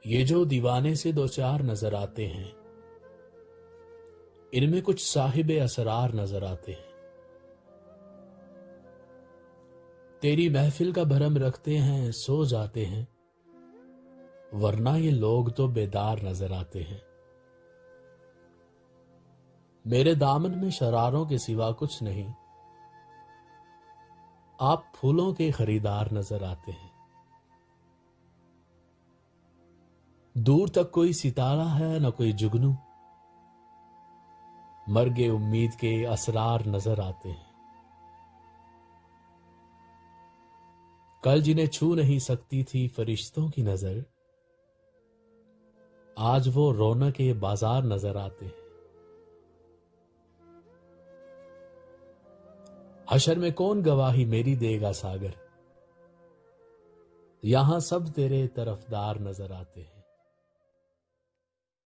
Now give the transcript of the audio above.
ये जो दीवाने से दो चार नजर आते हैं, इनमें कुछ साहिबे असरार नजर आते हैं। तेरी महफिल का भरम रखते हैं, सो जाते हैं, वरना ये लोग तो बेदार नजर आते हैं। मेरे दामन में शरारों के सिवा कुछ नहीं, आप फूलों के खरीदार नजर आते हैं। दूर तक कोई सितारा है न कोई जुगनू, मर्गे उम्मीद के असरार नजर आते हैं। कल जिन्हें छू नहीं सकती थी फरिश्तों की नजर, आज वो रौनक के बाजार नजर आते हैं। हशर में कौन गवाही मेरी देगा सागर, यहां सब तेरे तरफदार नजर आते हैं।